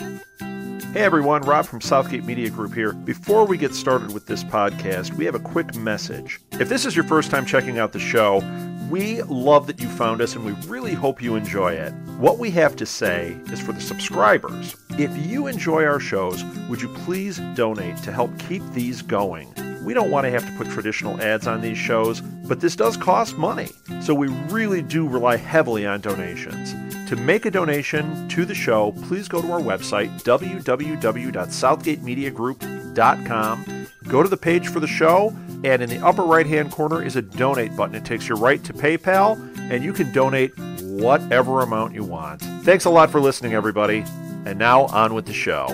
Hey everyone, Rob from Southgate Media Group here. Before we get started with this podcast, we have a quick message. If this is your first time checking out the show, we love that you found us and we really hope you enjoy it. What we have to say is for the subscribers. If you enjoy our shows, would you please donate to help keep these going? We don't want to have to put traditional ads on these shows, but this does cost money. So we really do rely heavily on donations. To make a donation to the show, please go to our website, www.southgatemediagroup.com. Go to the page for the show, and in the upper right-hand corner is a donate button. It takes you right to PayPal, and you can donate whatever amount you want. Thanks a lot for listening, everybody. And now, on with the show.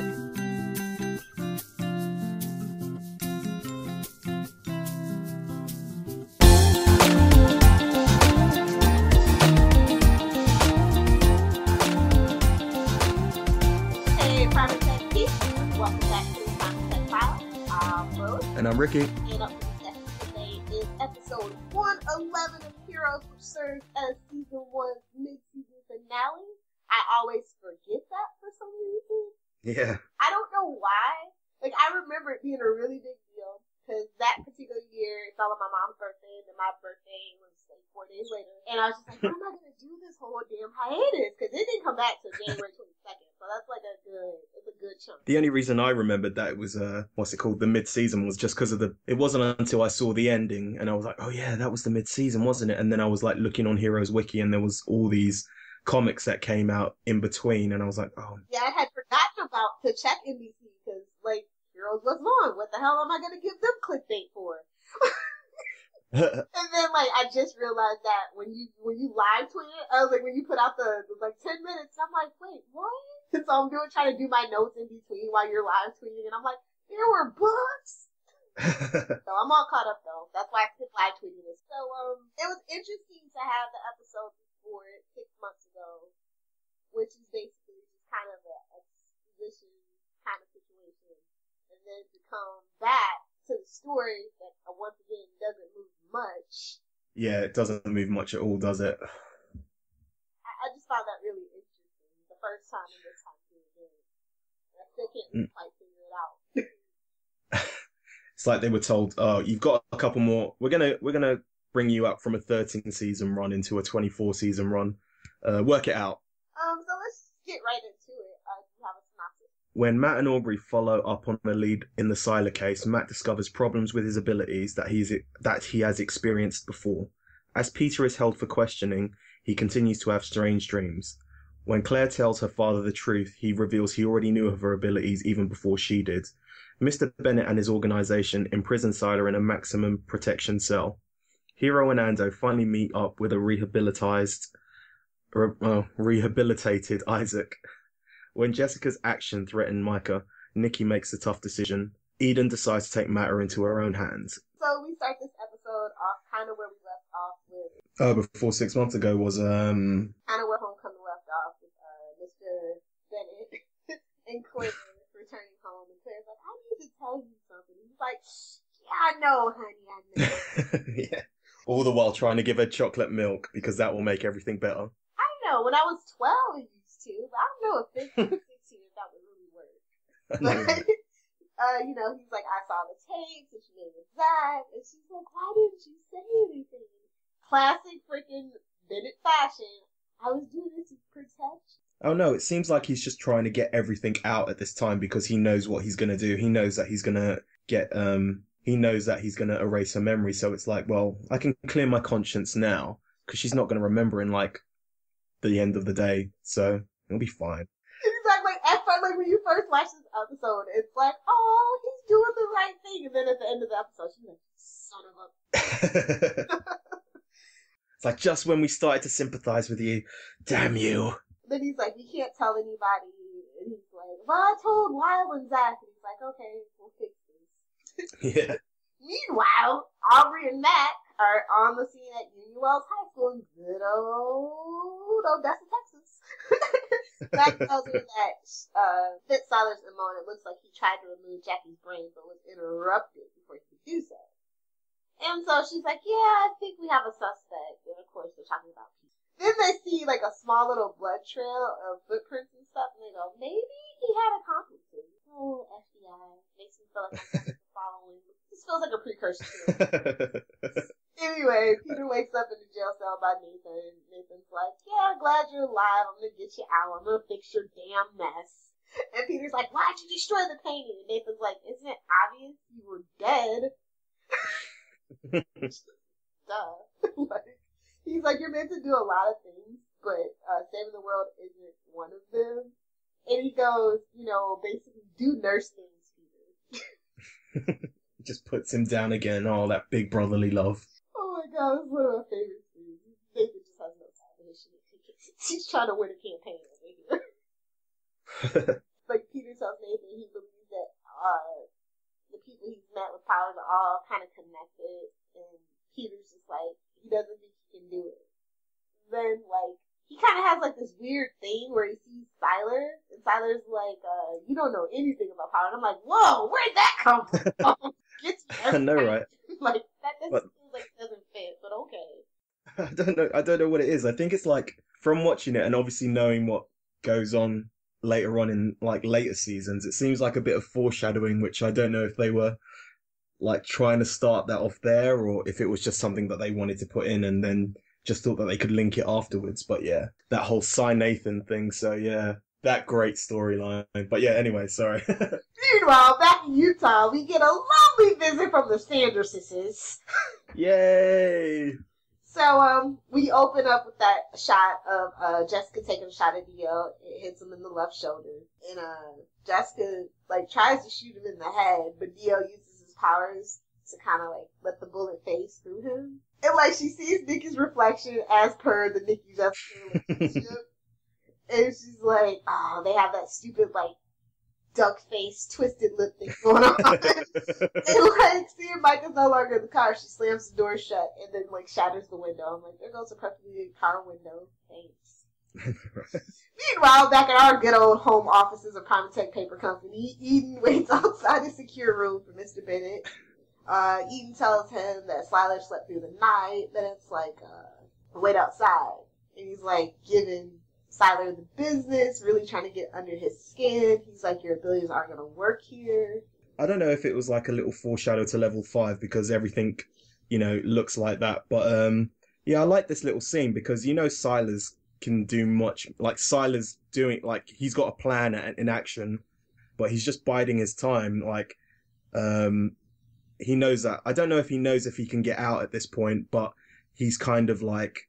And I'm Ricky. And up for the session today is episode 111 of Heroes, which serves as season 1's mid-season finale. I always forget that for some reason. Yeah. I don't know why. Like, I remember it being a really big deal, because that particular year, it fell on my mom's birthday, and then my birthday was like 4 days later. And I was just like, what am I going to do this whole damn hiatus? Because it didn't come back till January 22nd. So that's like it's a good chunk. The only reason I remembered that it was, the mid-season was just because of it wasn't until I saw the ending and I was like, oh yeah, that was the mid-season, wasn't it? And then I was like looking on Heroes Wiki and there was all these comics that came out in between and I was like, oh. Yeah, I had forgotten about to check NBC because, like, Heroes was long. What the hell am I going to give them clickbait for? And then, like, I just realized that when you live tweet it, I was like, when you put out the 10 minutes, I'm like, wait, what? So I'm trying to do my notes in between while you're live tweeting, and I'm like, there were books. So I'm all caught up though. That's why I keep live tweeting this. So it was interesting to have the episode before it 6 months ago, which is basically just kind of a exposition kind of situation, and then to come back to the story that once again doesn't move much. Yeah, it doesn't move much at all, does it? I just found that really interesting. The first time and this time period. I still can't quite figure it out. It's like they were told, oh, you've got a couple more. We're gonna bring you up from a 13 season run into a 24 season run. Work it out. So let's get right into it. Do you have a synopsis? When Matt and Audrey follow up on the lead in the Sylar case, Matt discovers problems with his abilities that he has experienced before. As Peter is held for questioning, he continues to have strange dreams. When Claire tells her father the truth, he reveals he already knew of her abilities even before she did. Mr. Bennett and his organization imprison Sylar in a maximum protection cell. Hiro and Ando finally meet up with a rehabilitated Isaac. When Jessica's action threatened Micah, Nikki makes a tough decision. Eden decides to take matter into her own hands. So we start this episode off kind of where we left off with... Before 6 months ago was... kind of where Homecoming left off with Mr. Bennett and Claire returning home. And Claire's like, I need to tell you something. He's like, yeah, I know, honey, I know. Yeah. All the while trying to give her chocolate milk because that will make everything better. I know. When I was 12, it used to. But I don't know if 15 or 16 if that would really work. But, he's like, I saw the tapes and she made it that. And she's like, why didn't you say anything? Classic freaking Bennett fashion. I was doing this to protect you. Oh no, it seems like he's just trying to get everything out at this time because he knows what he's going to do. He knows that he's going to erase her memory. So it's like, well, I can clear my conscience now because she's not going to remember in like the end of the day. So it'll be fine. Exactly. At first, like when you first watch this episode, it's like, oh, he's doing the right thing. And then at the end of the episode, she's like, son of a... It's like, just when we started to sympathize with you, damn you. Then he's like, we can't tell anybody. And he's like, well, I told Lyle and Zach. And he's like, okay, we'll fix this. Yeah. Meanwhile, Aubrey and Matt are on the scene at Union Wells High School in good old Odessa, Texas. Matt tells her that Sylar's MO, and it looks like he tried to remove Jackie's brain but was interrupted before he could do so. And so she's like, yeah, I think we have a suspect. And of course, they're talking about Pete. Then they see, like, a small little blood trail of footprints and stuff, and they go, maybe he had accomplices. Oh, FBI. Makes me feel like I'm following. This feels like a precursor to it. Anyway, Peter wakes up in the jail cell by Nathan. Nathan's like, yeah, glad you're alive. I'm gonna get you out. I'm gonna fix your damn mess. And Peter's like, why'd you destroy the painting? And Nathan's like, isn't it obvious you were dead? Duh. Like, he's like, you're meant to do a lot of things, but saving the world isn't one of them. And he goes, basically do nurse things, Peter. Just puts him down again. Oh, that big brotherly love. Oh my god, it's one of my favorite scenes. Nathan just has no time for this shit. He's trying to win a campaign over here. Like, Peter tells Nathan he believes that the people he's met with powers are all kind of connected, and Peter's just like, he doesn't think he can do it. Then, like, he kind of has, like, this weird thing where he sees Sylar, and Sylar's like, you don't know anything about power. And I'm like, whoa, where'd that come from? Gets me every I know, time. right? Like, that doesn't seem like it doesn't fit, but okay. I don't know what it is. I think it's like, from watching it and obviously knowing what goes on later on in, like, later seasons, it seems like a bit of foreshadowing, which I don't know if they were, like, trying to start that off there, or if it was just something that they wanted to put in and then just thought that they could link it afterwards. But yeah, that whole SyNathan thing. So yeah, that great storyline. But yeah, anyway, sorry. Meanwhile, back in Utah, we get a lovely visit from the Sanderses. Yay! So, we open up with that shot of Jessica taking a shot at Dio. It hits him in the left shoulder. And Jessica, like, tries to shoot him in the head, but Dio uses his powers to kind of, like, let the bullet phase through him. And, like, she sees Nikki's reflection as per the Nikki-Jessica relationship. And she's like, oh, they have that stupid, like, duck face, twisted lip thing going on. And, like, seeing Micah's no longer in the car, she slams the door shut and then, like, shatters the window. I'm like, there goes a perfectly good car window. Thanks. Meanwhile, back at our good old home offices of Primatech Paper Company, Eden waits outside a secure room for Mr. Bennett. Eden tells him that Sylar slept through the night, that it's like, wait outside. And he's like, giving Sylar the business, really trying to get under his skin. He's like, your abilities aren't going to work here. I don't know if it was like a little foreshadow to level 5 because everything, looks like that. But yeah, I like this little scene because, Sylar's can do much. Like, Sylar's doing, like, he's got a plan in action, but he's just biding his time. Like, he knows that. I don't know if he knows if he can get out at this point, but he's kind of like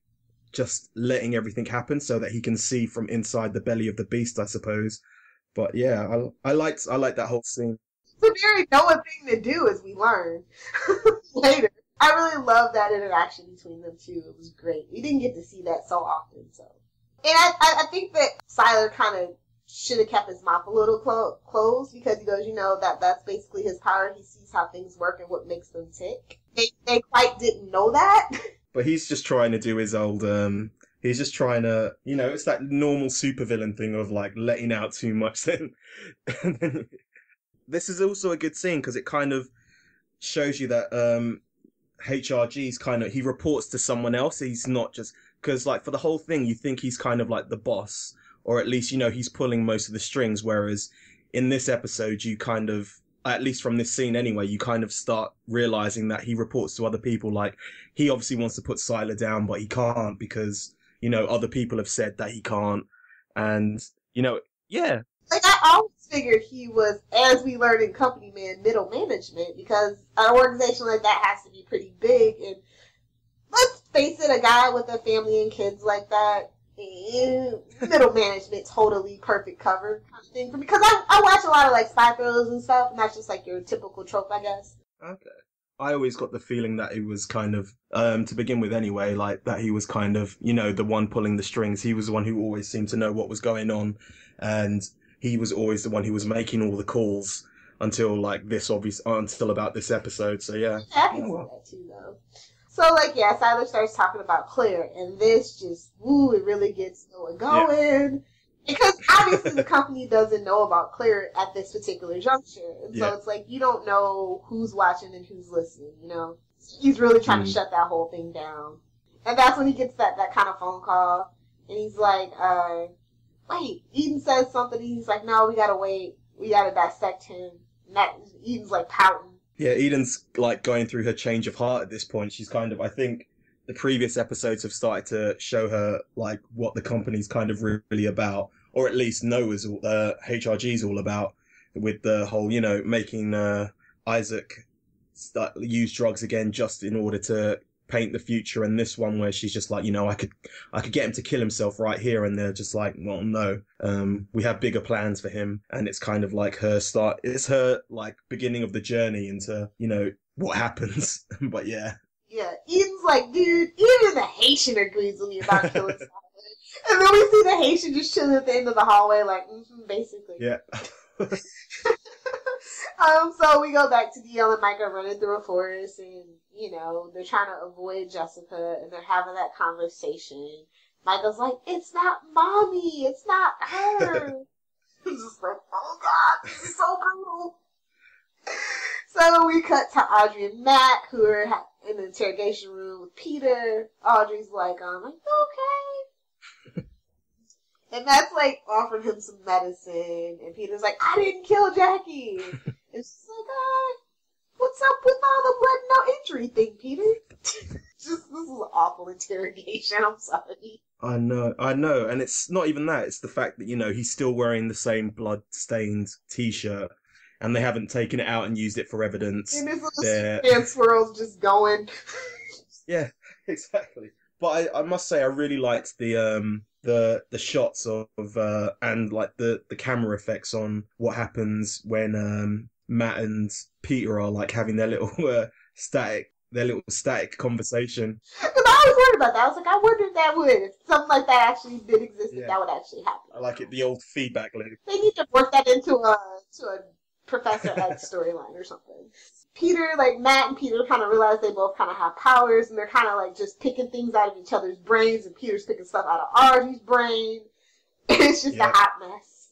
just letting everything happen so that he can see from inside the belly of the beast, I suppose. But yeah, I liked that whole scene. It's a very Noah thing to do, as we learn later. I really love that interaction between them two. It was great. We didn't get to see that so often, so. And I think that Sylar kind of should have kept his mouth a little closed because he goes, that's basically his power. He sees how things work and what makes them tick. They quite didn't know that. But he's just trying to do his old, he's just trying to, it's that normal supervillain thing of, like, letting out too much then. This is also a good scene because it kind of shows you that HRG's kind of, he reports to someone else. He's not just, because, like, for the whole thing, you think he's kind of like the boss, or at least, he's pulling most of the strings, whereas in this episode, you kind of, at least from this scene anyway, you kind of start realizing that he reports to other people. Like, he obviously wants to put Sylar down, but he can't because, other people have said that he can't. And, yeah. Like, I always figured he was, as we learned in Company Man, middle management, because an organization like that has to be pretty big. And let's face it, a guy with a family and kids like that, middle management, totally perfect cover kind of thing for me. Because I watch a lot of, like, spy thrillers and stuff, and that's just, like, your typical trope, I guess. Okay. I always got the feeling that it was kind of, to begin with anyway, like, that he was kind of, the one pulling the strings. He was the one who always seemed to know what was going on, and he was always the one who was making all the calls until, like, until about this episode, so yeah. I can see that too, though. So, like, yeah, Sylar starts talking about Claire, and this just, it really gets Noah going. Yeah. Because obviously the company doesn't know about Claire at this particular juncture. And so it's like, you don't know who's watching and who's listening, He's really trying to shut that whole thing down. And that's when he gets that kind of phone call. And he's like, wait, Eden says something. And he's like, no, we gotta wait. We gotta dissect him. And Eden's like pouting. Yeah, Eden's like going through her change of heart at this point. She's kind of, I think the previous episodes have started to show her like what the company's kind of really about, or at least Noah's HRG's all about, with the whole, you know, making Isaac use drugs again just in order to paint the future. And this one where she's just like, you know, I could get him to kill himself right here, and they're just like, well, no, we have bigger plans for him. And it's kind of like it's her like beginning of the journey into, you know, what happens. But yeah, Eden's like, dude, even the Haitian agrees with me about killing Sylar. And then we see the Haitian just chilling at the end of the hallway, like, basically. Yeah. So we go back to DL and Micah running through a forest, and, you know, they're trying to avoid Jessica, and they're having that conversation. Micah's like, it's not mommy, it's not her. He's just like, oh god, this is so brutal. So we cut to Audrey and Matt, who are in the interrogation room with Peter. Audrey's like, okay. And Matt's like offering him some medicine, and Peter's like, I didn't kill Jackie. And she's like, what's up with all the blood no injury thing, Peter? This is an awful interrogation, I'm sorry. I know, and it's not even that, it's the fact that, you know, he's still wearing the same blood-stained t-shirt, and they haven't taken it out and used it for evidence. And his little hand swirls just going. Yeah, exactly. But I must say, I really liked the shots of and like the camera effects on what happens when Matt and Peter are like having their little static conversation. Because I was worried about that. I was like, I wonder if that would, if something like that actually did exist, if that would actually happen. I like it, the old feedback loop. They need to work that into a Professor X storyline or something. Peter, like, Matt and Peter kind of realize they both kind of have powers, and they're kind of like just picking things out of each other's brains, and Peter's picking stuff out of Audrey's brain. It's just a hot mess.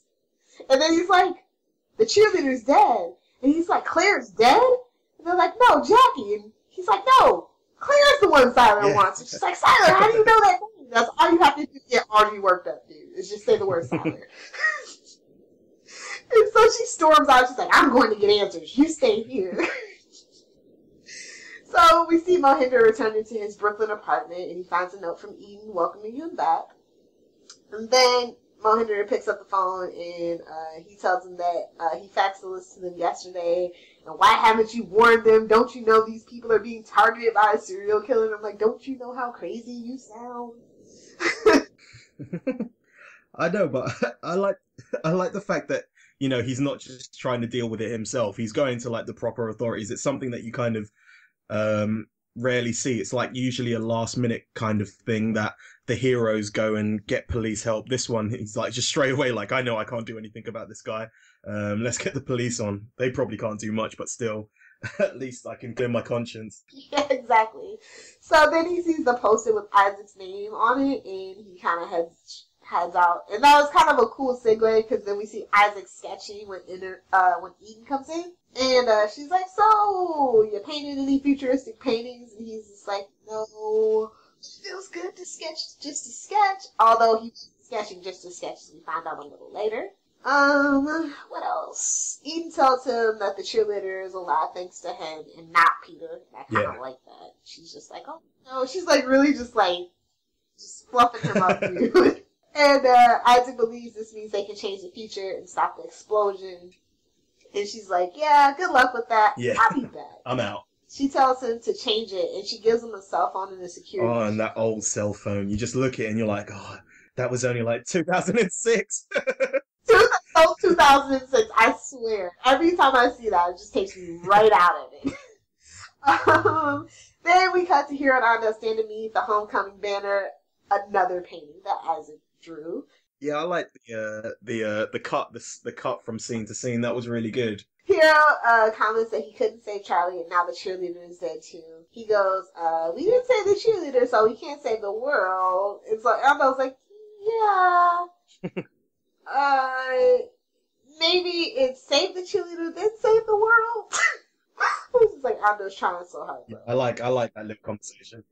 And then he's like, the cheerleader's dead. And he's like, Claire's dead? And they're like, no, Jackie. And he's like, no, Claire's the one Sylar wants. And she's like, Sylar, how do you know that name? That's all you have to do to get Audrey worked up, dude, is just say the word Sylar. And so she storms out. She's like, I'm going to get answers. You stay here. So we see Mohinder returning to his Brooklyn apartment, and he finds a note from Eden welcoming him back. And then Mohinder picks up the phone, and he tells him that he faxed the list to them yesterday. And why haven't you warned them? Don't you know these people are being targeted by a serial killer? And I'm like, don't you know how crazy you sound? I know, but I like the fact that, you know, he's not just trying to deal with it himself. He's going to like the proper authorities. It's something that you kind of rarely see. It's like usually a last minute kind of thing that the heroes go and get police help. This one, he's like just straight away like, I know I can't do anything about this guy. Let's get the police on. They probably can't do much, but still, at least I can clear my conscience. Yeah, exactly. So then he sees the poster with Isaac's name on it, and he kind of heads out. And that was kind of a cool segue, because then we see Isaac sketching when Eden comes in. And she's like, so, you painted any futuristic paintings? And he's just like, no, it feels good to sketch just to sketch. Although he was sketching just to sketch, as we find out a little later. What else? Eden tells him that the cheerleader is alive thanks to him and not Peter. I kind of like that. She's just like, oh, no. She's like really just fluffing him up, dude. And Isaac believes this means they can change the future and stop the explosion. And she's like, yeah, good luck with that. Yeah. I'll be back. I'm out. She tells him to change it, and she gives him a cell phone and a security. Oh, and that old cell phone. You just look at it and you're like, oh, that was only like 2006. 2006, I swear. Every time I see that, it just takes me right out of it. Then we cut to Hiro and Anda standing beneath the homecoming banner, another painting that Isaac drew. Yeah, I like the cut from scene to scene. That was really good. Hiro comments that he couldn't save Charlie, and now the cheerleader is dead too. He goes, we didn't save the cheerleader, so we can't save the world. It's like, I was like, yeah. Maybe it's save the cheerleader, then save the world. It's just like Ando's trying so hard. Yeah, I like that little conversation.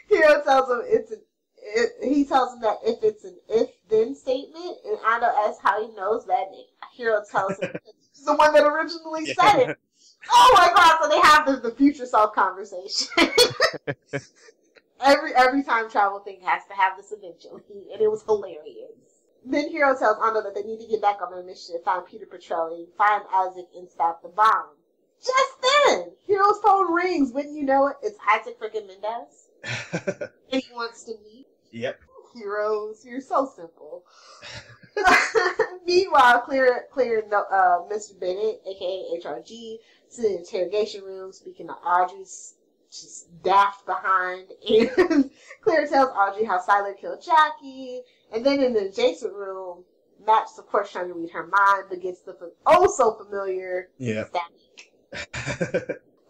Hiro tells him he tells him that if it's an if-then statement, and Ando asks how he knows that, and Hiro tells him he's the one that originally said it. Oh my god, so they have the future self conversation. Every time travel thing has to have this eventually, and it was hilarious. Then Hiro tells Ando that they need to get back on their mission, find Peter Petrelli, find Isaac, and stop the bomb. Just then, Hiro's phone rings. Wouldn't you know it? It's Isaac freaking Mendez. And he wants to meet. Yep. Heroes, you're so simple. Meanwhile, Claire and Mr. Bennett, aka HRG, sit in the interrogation room speaking to Audrey's just daft behind. And Claire tells Audrey how Sylar killed Jackie. And then in the adjacent room, Matt's of course trying to read her mind, but gets the so familiar static.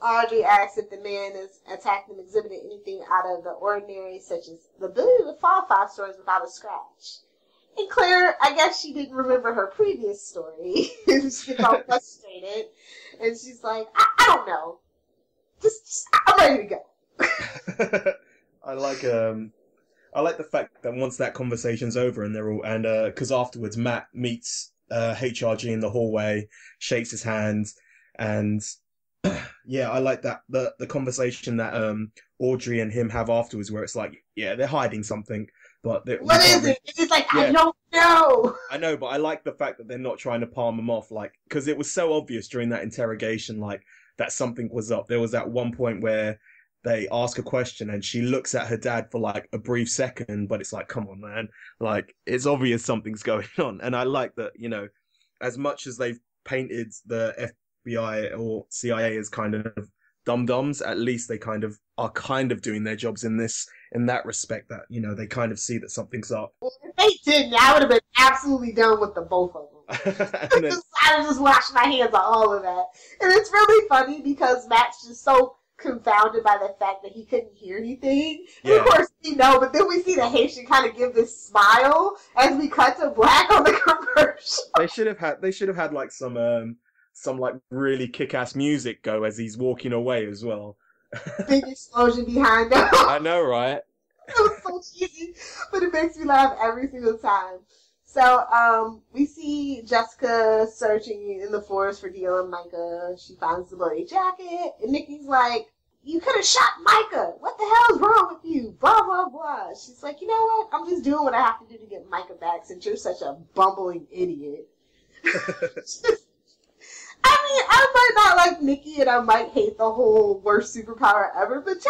Audrey asks if the man is attacking them exhibited anything out of the ordinary, such as the ability to fall 5 stories without a scratch. And Claire, I guess she didn't remember her previous story. She gets all frustrated. And she's like, I don't know. Just I'm ready to go. I like the fact that once that conversation's over and they're all, and because afterwards Matt meets HRG in the hallway, shakes his hand, and yeah, I like that the conversation that Audrey and him have afterwards, where it's like, yeah, they're hiding something, but what is it? It's like, yeah. I don't know. I know, but I like the fact that they're not trying to palm him off, like, because it was so obvious during that interrogation, like, that something was up. There was that one point where they ask a question and she looks at her dad for like a brief second, but it's like, come on, man, like, it's obvious something's going on. And I like that, you know, as much as they've painted the FBI or CIA as kind of dum-dums, at least they are doing their jobs in that respect, that, you know, they kind of see that something's up. Well, if they didn't, I would have been absolutely done with the both of them. I was just washing my hands on all of that. And it's really funny because Matt's just so confounded by the fact that he couldn't hear anything. And of course we know, but then we see the Haitian kind of give this smile as we cut to black on the commercial. They should have had like some like really kick-ass music go as he's walking away as well. Big explosion behind him. I know, right? It was so cheesy, but it makes me laugh every single time. So, we see Jessica searching in the forest for Dio and Micah. She finds the bloody jacket, and Nikki's like, you could have shot Micah. What the hell is wrong with you? Blah, blah, blah. She's like, you know what? I'm just doing what I have to do to get Micah back since you're such a bumbling idiot. I mean, I might not like Nikki, and I might hate the whole worst superpower ever, but Jessica,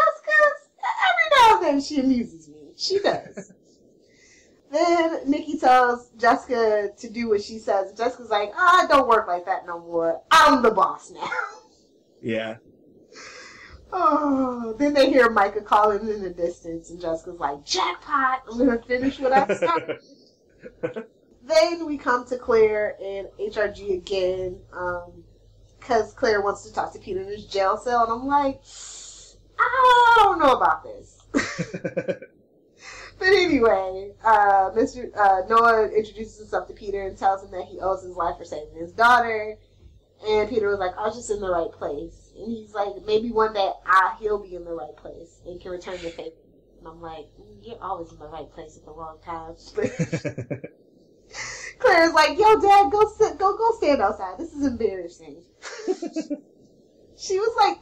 every now and then, she amuses me. She does. Then Nikki tells Jessica to do what she says. And Jessica's like, it don't work like that no more. I'm the boss now. Yeah. Oh, then they hear Micah calling in the distance, and Jessica's like, jackpot, I'm going to finish what I started. Then we come to Claire and HRG again, because Claire wants to talk to Peter in his jail cell, and I'm like, I don't know about this. But anyway, Mr. Noah introduces himself to Peter and tells him that he owes his life for saving his daughter. And Peter was like, I was just in the right place. And he's like, maybe one day he'll be in the right place and can return the favor. And I'm like, you're always in the right place at the wrong time. Claire's like, yo, Dad, go stand outside. This is embarrassing. She was like,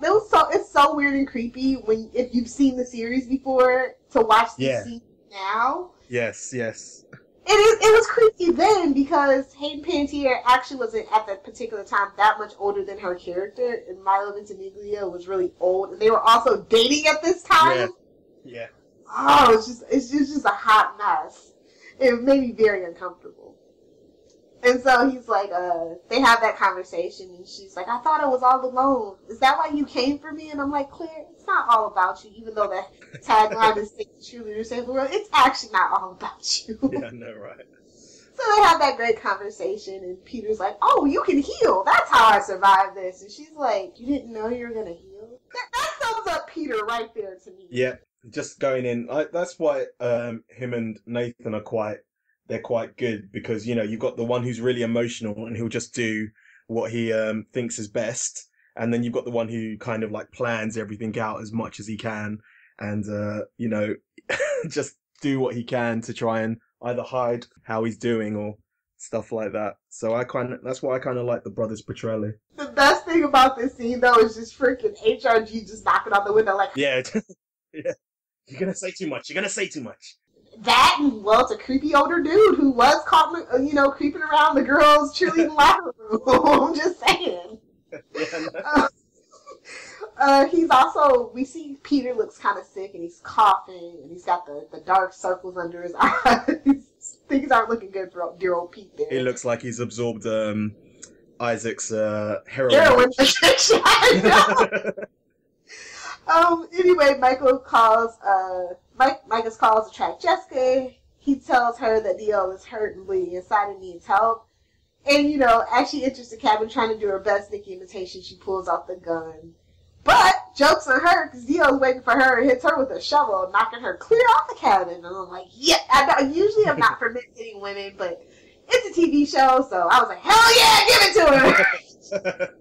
it's so weird and creepy if you've seen the series before to watch the scene now. Yes. It was creepy then because Hayden Panettiere actually wasn't at that particular time that much older than her character, and Milo Ventimiglia was really old, and they were also dating at this time. Yeah. Oh, it's just a hot mess. It made me very uncomfortable. And so he's like, they have that conversation, and she's like, I thought I was all alone. Is that why you came for me? And I'm like, Claire, it's not all about you, even though the tagline is cheerleader save the world. It's actually not all about you. Yeah, I know, right? So they have that great conversation, and Peter's like, oh, you can heal. That's how I survived this. And she's like, you didn't know you were going to heal? That sums up Peter right there to me. Yeah, just going in. That's why him and Nathan are they're quite good, because, you know, you've got the one who's really emotional and he'll just do what he thinks is best. And then you've got the one who kind of like plans everything out as much as he can. and, just do what he can to try and either hide how he's doing or stuff like that. So that's why I kind of like the brothers' portrayal. The best thing about this scene, though, is just freaking HRG just knocking on the window like, yeah, yeah. You're gonna say too much. That, and, well, it's a creepy older dude who was caught, creeping around the girls' cheerleading locker room. I'm just saying. Yeah, He's also, we see Peter looks kind of sick and he's coughing and he's got the dark circles under his eyes. Things aren't looking good for dear old Pete there. It looks like he's absorbed Isaac's heroin addiction. Anyway, Michael's calls to track Jessica. He tells her that Dio is hurt and bleeding inside and needs help. And, as she enters the cabin trying to do her best Nikki imitation, she pulls out the gun. But, joke's on her, because Dio's waiting for her and hits her with a shovel, knocking her clear off the cabin. And I'm like, yeah, usually I'm not for hitting women, but it's a TV show, so I was like, hell yeah, give it to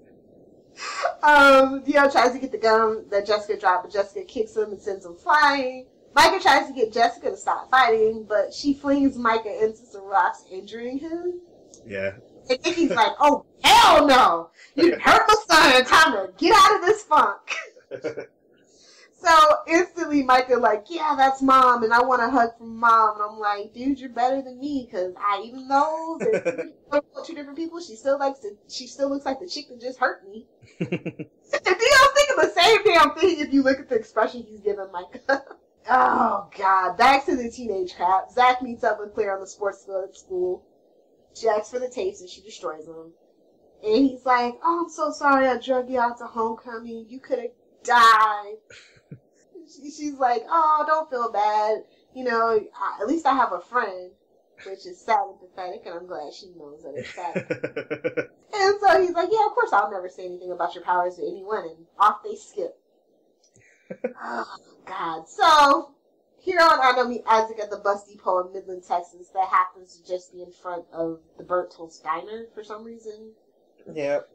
her! Dio tries to get the gun that Jessica dropped, but Jessica kicks him and sends him flying. Micah tries to get Jessica to stop fighting, but she flings Micah into some rocks, injuring him. Yeah. And Nikki's like, oh, hell no! You hurt my son, time to get out of this funk. So, instantly, Micah like, yeah, that's Mom, and I want a hug from Mom. And I'm like, dude, you're better than me, because even though they're two different people, she still looks like the chick that just hurt me. And Dio's thinking the same damn thing if you look at the expression he's giving Micah. Oh, God. Back to the teenage crap. Zach meets up with Claire on the sports field at school. She asks for the tapes and she destroys them. And he's like, oh, I'm so sorry I drug you out to homecoming. You could have died. She's like, oh, don't feel bad. At least I have a friend, which is sad and pathetic, and I'm glad she knows that it's sad. And so he's like, yeah, of course I'll never say anything about your powers to anyone, and off they skip. Oh, God. So, Hiro and Ando meet Isaac at the bus depot in Midland, Texas, that happens to just be in front of the Burnt Toast Diner for some reason. Yep.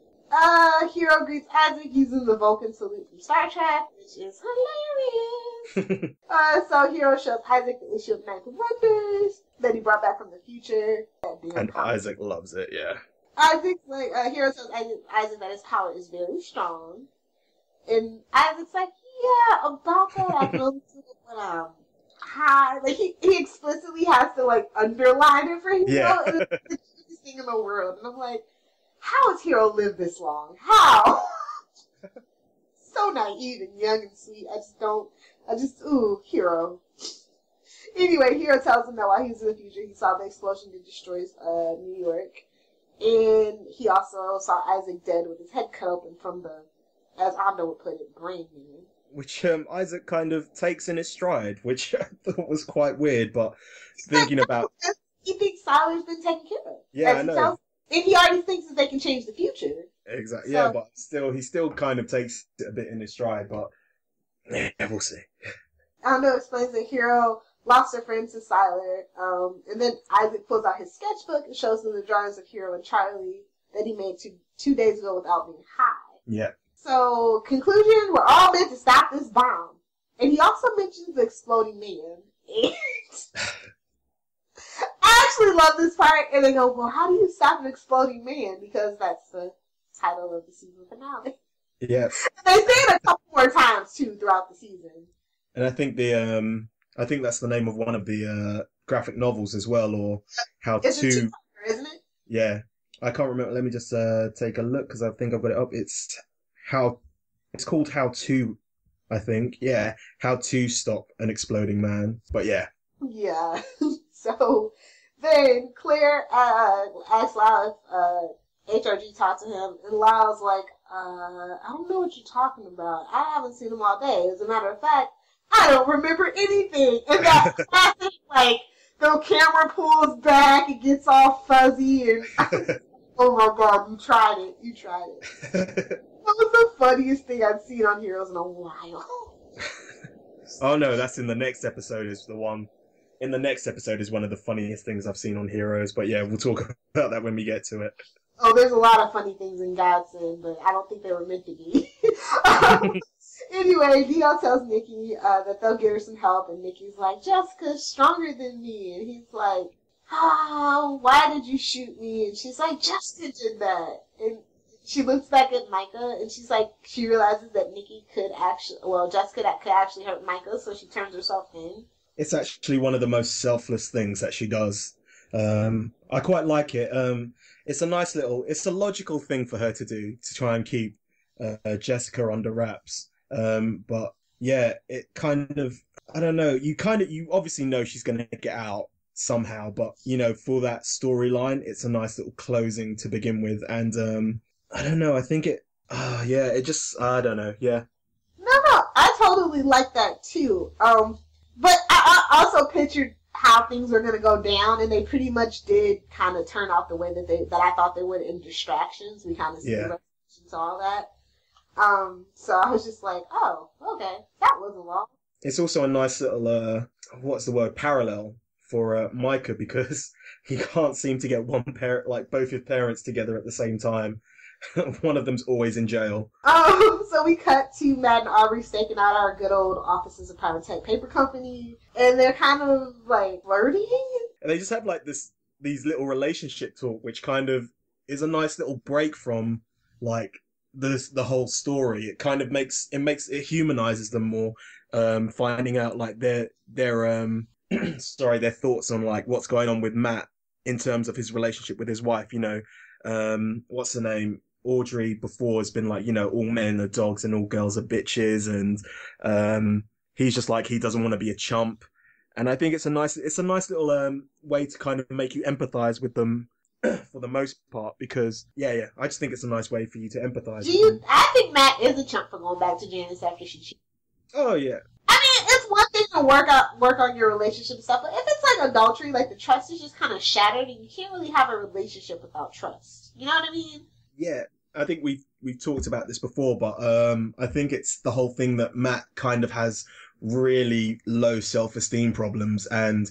Hiro greets Isaac using the Vulcan salute from Star Trek, which is hilarious. So Hiro shows Isaac the issue of Night of Wonders that he brought back from the future. And Isaac loves it, yeah. Isaac's like, Hiro tells Isaac that his power is very strong. And Isaac's like, yeah, about that I can only do it when I'm high. Like, he explicitly has to, like, underline it for Hiro. Yeah. And it's the cutest thing in the world. And I'm like, how has Hiro lived this long? How? So naive and young and sweet. Ooh, Hiro. Anyway, Hiro tells him that while he was in the future, he saw the explosion that destroys New York. And he also saw Isaac dead with his head cut open from the, as Ando would put it, brain man. Which Isaac kind of takes in his stride, which I thought was quite weird, but thinking about... He thinks Sylar's been taken care of. Yeah, I know. And he already thinks that they can change the future. Exactly. So, yeah, but he still kind of takes it a bit in his stride, but yeah, we'll see. Ando explains that Hiro lost her friend to Sylar, and then Isaac pulls out his sketchbook and shows them the drawings of Hiro and Charlie that he made two days ago without being high. Yeah. So, conclusion, we're all meant to stop this bomb. And he also mentions the exploding man. And I actually love this part, and they go, well, how do you stop an exploding man? Because that's the title of the season finale. Yeah. They say it a couple more times, too, throughout the season. And I think that's the name of one of the graphic novels as well, or How It's To... a two-parter, isn't it? Yeah. I can't remember. Let me just take a look, because I think I've got it up. It's called How To, I think. Yeah. How To Stop an Exploding Man. But yeah. Yeah. So then Claire asks Lyle if HRG talked to him, and Lyle's like, I don't know what you're talking about. I haven't seen him all day. As a matter of fact, I don't remember anything. And that classic, like, the camera pulls back, it gets all fuzzy, and oh my God, you tried it. That was the funniest thing I've seen on Heroes in a while. Oh no, that's in the next episode in the next episode is one of the funniest things I've seen on Heroes, but yeah, we'll talk about that when we get to it. Oh, there's a lot of funny things in Godson, but I don't think they were meant to be. Anyway, Dio tells Nikki that they'll get her some help, and Nikki's like, Jessica's stronger than me. And he's like, why did you shoot me? And she's like, Jessica did that. And she looks back at Micah, and she's like, she realizes that Jessica could actually hurt Micah, so she turns herself in. It's actually one of the most selfless things that she does. I quite like it. It's a logical thing for her to do, to try and keep Jessica under wraps. But yeah, it kind of, I don't know, you obviously know she's going to get out somehow, but for that storyline, it's a nice little closing to begin with. And I don't know, I think I don't know, yeah. No, I totally like that too. But I also pictured how things were going to go down, and they pretty much did kind of turn out the way that I thought they would in Distractions. We kind of see the to all that. So I was just like, oh, okay, that wasn't long. It's also a nice little, parallel for Micah, because he can't seem to get both his parents together at the same time. One of them's always in jail. So we cut to Matt and Audrey staking out our good old offices of Pyrotech Paper Company, and they're kind of like flirting. And they just have like these little relationship talk, which kind of is a nice little break from like the whole story. It kind of it humanizes them more, finding out like their their thoughts on like what's going on with Matt in terms of his relationship with his wife. What's her name? Audrey before has been like, all men are dogs and all girls are bitches, and he's just like, he doesn't want to be a chump. And I think it's a nice little way to kind of make you empathize with them for the most part, because I just think it's a nice way for you to empathize. I think Matt is a chump for going back to Janice after she cheated. Oh yeah. I mean, it's one thing to work on your relationship and stuff, but if it's like adultery, like the trust is just kind of shattered, and you can't really have a relationship without trust. You know what I mean? Yeah, I think we've talked about this before, but I think it's the whole thing that Matt kind of has really low self-esteem problems, and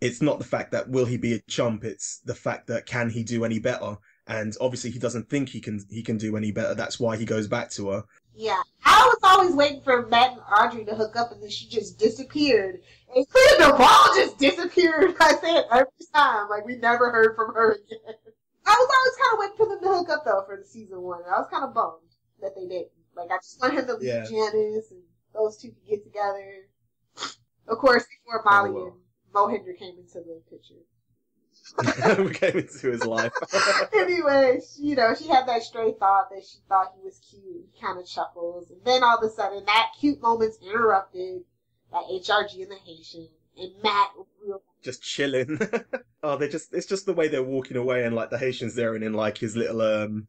it's not the fact that will he be a chump, it's the fact that can he do any better, and obviously he doesn't think he can do any better. That's why he goes back to her. Yeah, I was always waiting for Matt and Audrey to hook up, and then she just disappeared. And Clear the ball just disappeared. I say it every time, like we never heard from her again. I was always kind of waiting for them to hook up though for the season 1. I was kind of bummed that they didn't. Like I just wanted him to leave Janice and those two could get together. Of course, before Molly and Mohinder came into the picture. Came into his life. Anyway, she had that stray thought that she thought he was cute. He kind of chuckles, and then all of a sudden, that cute moment's interrupted by HRG and the Haitian, and Matt just chilling. It's just the way they're walking away, and like the Haitian's there, and in like his little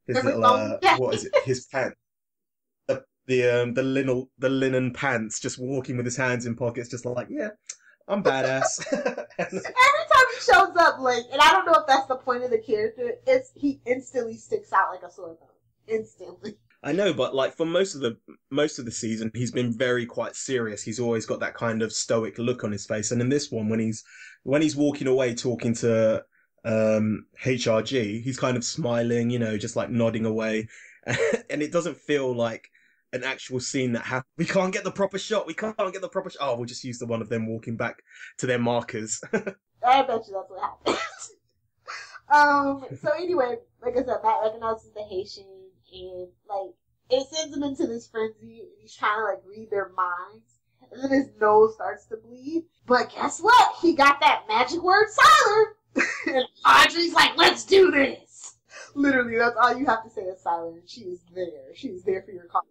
what is it? His pants. The linen pants, just walking with his hands in pockets, just like, yeah, I'm badass. Every time he shows up, like, and I don't know if that's the point of the character, he instantly sticks out like a sore thumb. Instantly. I know, but like for most of the season, he's been quite serious. He's always got that kind of stoic look on his face, and in this one, when he's walking away talking to HRG, he's kind of smiling, just like nodding away, and it doesn't feel like an actual scene that happened. We can't get the proper shot. Oh, we'll just use the one of them walking back to their markers. I bet you that's what happened. So anyway, like I said, Matt recognizes the Haitian, and like it sends him into this frenzy, and he's trying to like read their minds, and then his nose starts to bleed. But guess what? He got that magic word, Sylar, and Audrey's like, "Let's do this." Literally, that's all you have to say is Sylar, and she is there. She is there for your call.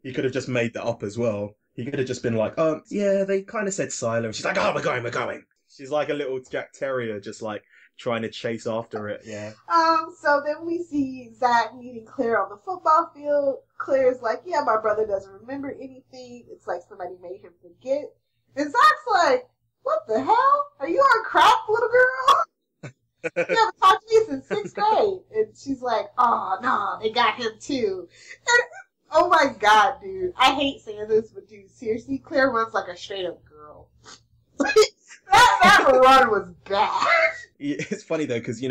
He could have just made that up as well. He could have just been like, yeah, they kind of said Sylar. And she's like, oh, we're going. She's like a little Jack Terrier, just like trying to chase after it, yeah. So then we see Zach meeting Claire on the football field. Claire's like, yeah, my brother doesn't remember anything. It's like somebody made him forget. And Zach's like, what the hell? Are you on crack, little girl? You haven't talked to me since 6th grade. And she's like, oh, no, they got him too. And oh my god, dude. I hate saying this, but dude, seriously, Claire runs like a straight up girl. that run was bad. It's funny though, because,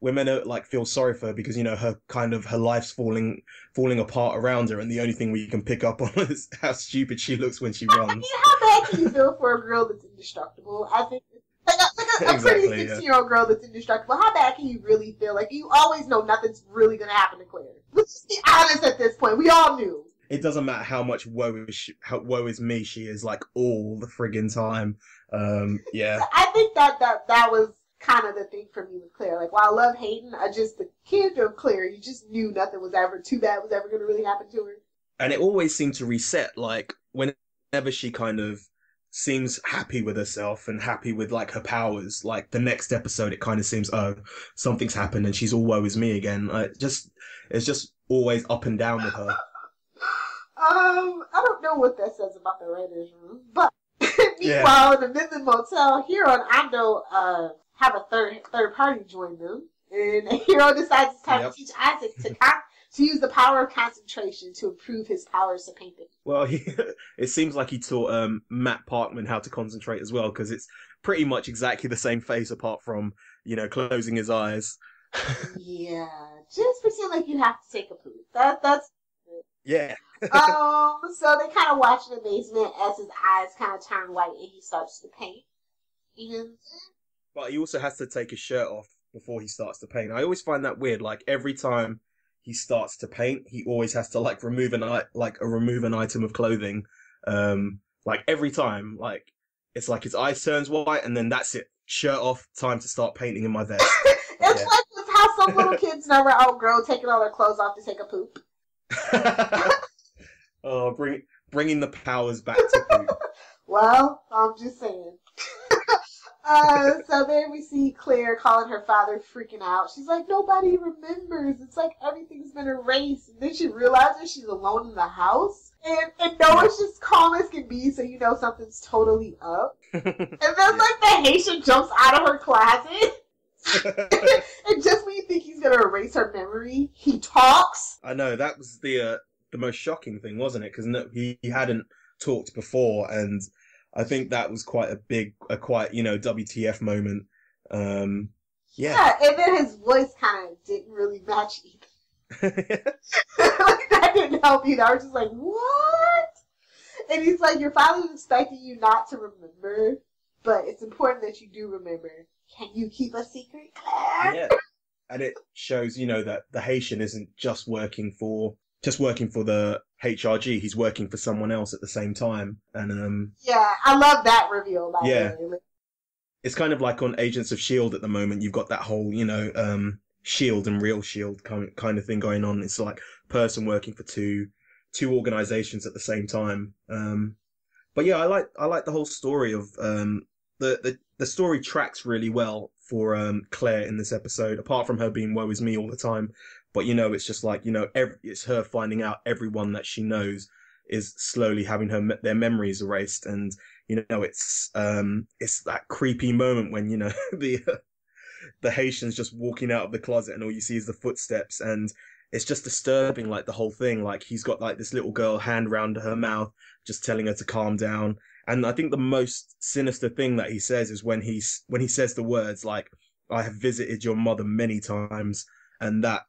we're meant to like feel sorry for her because her life's falling apart around her, and the only thing we can pick up on is how stupid she looks when she runs. I mean, how bad can you feel for a girl that's indestructible? I think like a pretty 16-year-old girl that's indestructible. How bad can you really feel? Like, you always know nothing's really gonna happen to Claire. Let's just be honest at this point. We all knew. It doesn't matter how much woe is me she is, like, all the friggin' time. Yeah. I think that was kind of the thing for me with Claire. Like, while I love Hayden, the character of Claire, you just knew nothing was ever too bad was ever going to really happen to her. And it always seemed to reset, like, whenever she kind of seems happy with herself and happy with, like, her powers, like, the next episode it kind of seems, oh, something's happened and she's all woe is me again. It's just always up and down with her. I don't know what that says about the writer's room, but meanwhile, in the Midland Motel, Hiro and Ando have a third party join them, and Hiro decides it's time to teach Isaac to use the power of concentration to improve his powers to painting. Well, it seems like he taught Matt Parkman how to concentrate as well, because it's pretty much exactly the same face apart from, closing his eyes. Yeah, just pretend like you have to take a poop. That's yeah. So they kind of watch in the basement as his eyes kind of turn white and he starts to paint. But he also has to take his shirt off before he starts to paint. I always find that weird. Like, every time he starts to paint, he always has to like remove an item of clothing. Like, every time, like, it's like his eyes turns white and then that's it. Shirt off, time to start painting in my vest. It's how some little kids never outgrow taking all their clothes off to take a poop. Oh, bringing the powers back to poop. Well, I'm just saying. So then we see Claire calling her father freaking out. She's like, nobody remembers. It's like everything's been erased. And then she realizes she's alone in the house. And Noah's just calm as can be, so you know something's totally up. And then like the Haitian jumps out of her closet. And just when you think he's gonna erase her memory, he talks. I know, that was the most shocking thing, wasn't it? Because he hadn't talked before, and I think that was quite WTF moment. Yeah, and then his voice kind of didn't really match either. Like, that didn't help either. I was just like, what? And he's like, your father's expecting you not to remember, but it's important that you do remember. Can you keep a secret, Claire? Yeah. And it shows, that the Haitian isn't just working for the HRG. He's working for someone else at the same time. And yeah, I love that reveal. By the way. It's kind of like on Agents of S.H.I.E.L.D. at the moment. You've got that whole, S.H.I.E.L.D. and real S.H.I.E.L.D. kind of thing going on. It's like person working for two organizations at the same time. But yeah, I like the whole story of the story tracks really well for Claire in this episode, apart from her being woe is me all the time. But, it's just like, it's her finding out everyone that she knows is slowly having their memories erased. And, it's that creepy moment when, the Haitian's just walking out of the closet and all you see is the footsteps. And it's just disturbing, like, the whole thing. Like, he's got, like, this little girl hand round her mouth, just telling her to calm down. And I think the most sinister thing that he says is when he says the words, like, I have visited your mother many times. And that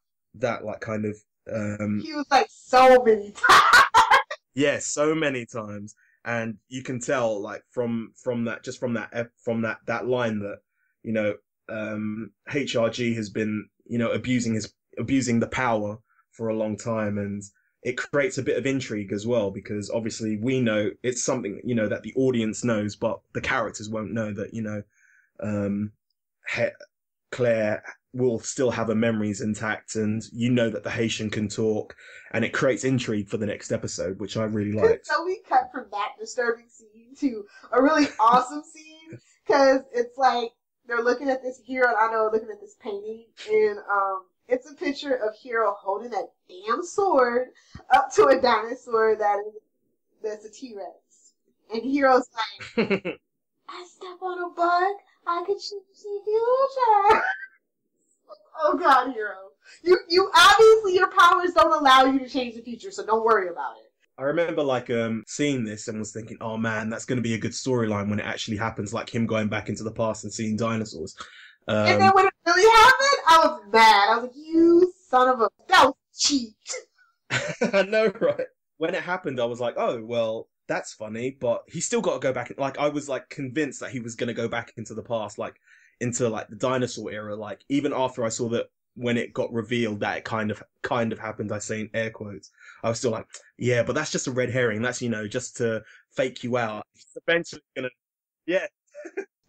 like kind of he was like, so many times. Yeah, so many times. And you can tell, like, from that line that HRG has been abusing the power for a long time, and it creates a bit of intrigue as well, because obviously we know it's something that the audience knows, but the characters won't know that Claire will still have her memories intact, and that the Haitian can talk, and it creates intrigue for the next episode, which I really liked. So we cut from that disturbing scene to a really awesome scene, because it's like they're looking at this Hiro and Ando looking at this painting, and it's a picture of Hiro holding that damn sword up to a dinosaur that's a T-Rex, and Hiro's like, I step on a bug, I could change the future. Oh God, Hiro. You obviously, your powers don't allow you to change the future, so don't worry about it. I remember seeing this and was thinking, oh man, that's going to be a good storyline when it actually happens, like him going back into the past and seeing dinosaurs. And then when it really happened, I was mad. I was like, you son of a... That was cheat. I know, right? When it happened, I was like, oh, well, that's funny, but he still got to go back. Like, I was, like, convinced that he was going to go back into the past, like, into, like, the dinosaur era. Like, even after I saw that when it got revealed that it kind of happened, I say in air quotes, I was still like, yeah, but that's just a red herring. That's, just to fake you out. It's eventually going to... Yeah.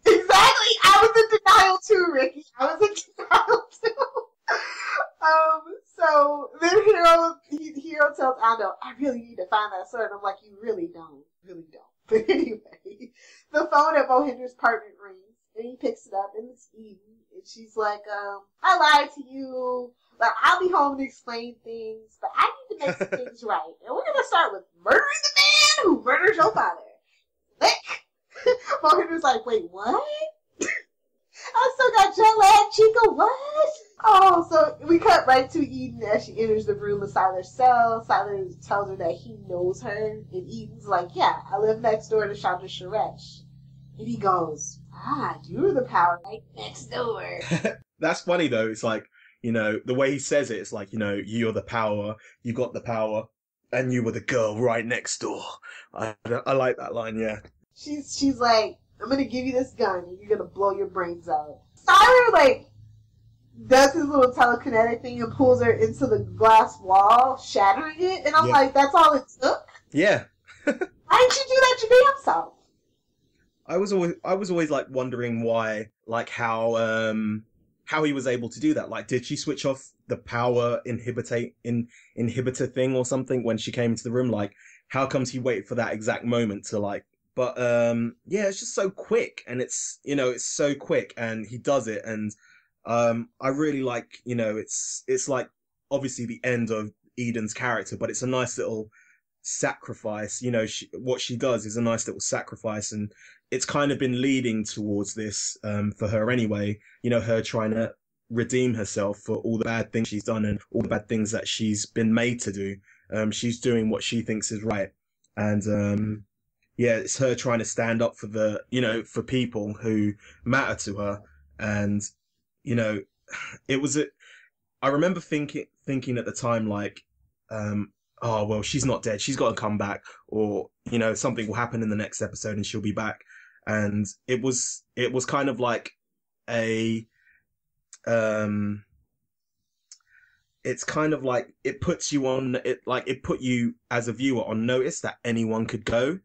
Exactly. I was in denial too, Ricky. I was in denial too. So then Hiro tells Ando, I really need to find that sword. I'm like, you really don't. But anyway, the phone at Mohinder's apartment rings, and he picks it up, and it's Eden. And she's like, I lied to you, but I'll be home to explain things, but I need to make some things right. And we're going to start with murdering the man who murdered your father. Lick! Mohinder's like, wait, what? I still got jet lag, Chica, what? Oh, so we cut right to Eden as she enters the room of Sylar's cell. Sylar tells her that he knows her, and Eden's like, yeah, I live next door to Chandra Suresh. And he goes, you're the power right next door. That's funny, though. It's like, the way he says it, it's like, you're the power, you got the power, and you were the girl right next door. I like that line, yeah. She's like, I'm going to give you this gun, and you're going to blow your brains out. Sylar, does his little telekinetic thing and pulls her into the glass wall, shattering it. And I'm like, that's all it took? Yeah. Why didn't you do that your damn self? I was always like wondering why, like how he was able to do that. Like, did she switch off the power inhibitor thing or something when she came into the room? Like, how comes he waited for that exact moment to like? But yeah, it's just so quick, and it's so quick, and he does it, and I really like it's like obviously the end of Eden's character, but it's a nice little sacrifice. What she does is a nice little sacrifice, and it's kind of been leading towards this for her anyway. Her trying to redeem herself for all the bad things she's done and all the bad things that she's been made to do. She's doing what she thinks is right, and yeah, it's her trying to stand up for for people who matter to her. And it was I remember thinking at the time, like, oh, well, she's not dead. She's got to come back, or, something will happen in the next episode and she'll be back. And it was kind of like it's kind of like it put you as a viewer on notice that anyone could go.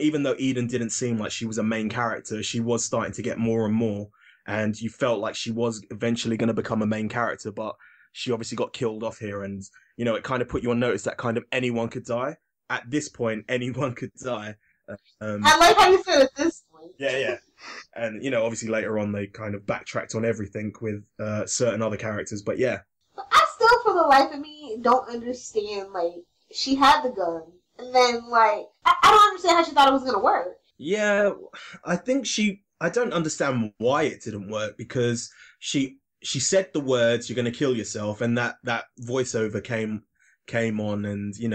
Even though Eden didn't seem like she was a main character, she was starting to get more and more. And you felt like she was eventually going to become a main character, but she obviously got killed off here. And, it kind of put you on notice that kind of anyone could die. At this point, anyone could die. I like how you said at this point. Yeah. And, obviously later on they kind of backtracked on everything with certain other characters. But yeah. But I still, for the life of me, don't understand, she had the gun. And then, I don't understand how she thought it was going to work. Yeah, I don't understand why it didn't work, because she said the words, you're going to kill yourself, and that voiceover came on, and you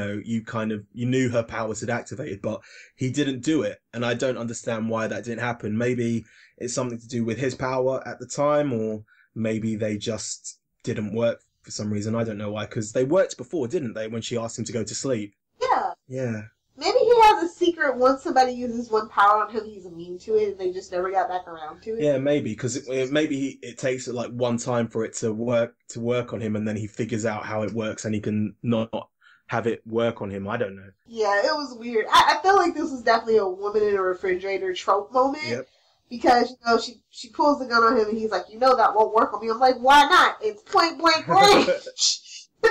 knew her powers had activated, but he didn't do it, and I don't understand why that didn't happen. Maybe it's something to do with his power at the time, or maybe they just didn't work for some reason. I don't know why, because they worked before, didn't they, when she asked him to go to sleep? Yeah. Maybe he has a secret. Once somebody uses one power on him, he's immune to it, and they just never got back around to it. Yeah, maybe, because it takes like one time for it to work on him, and then he figures out how it works, and he can not have it work on him. I don't know. Yeah, it was weird. I feel like this was definitely a woman in a refrigerator trope moment. Yep. Because, she pulls the gun on him, and he's like, that won't work on me. I'm like, why not? It's point blank range.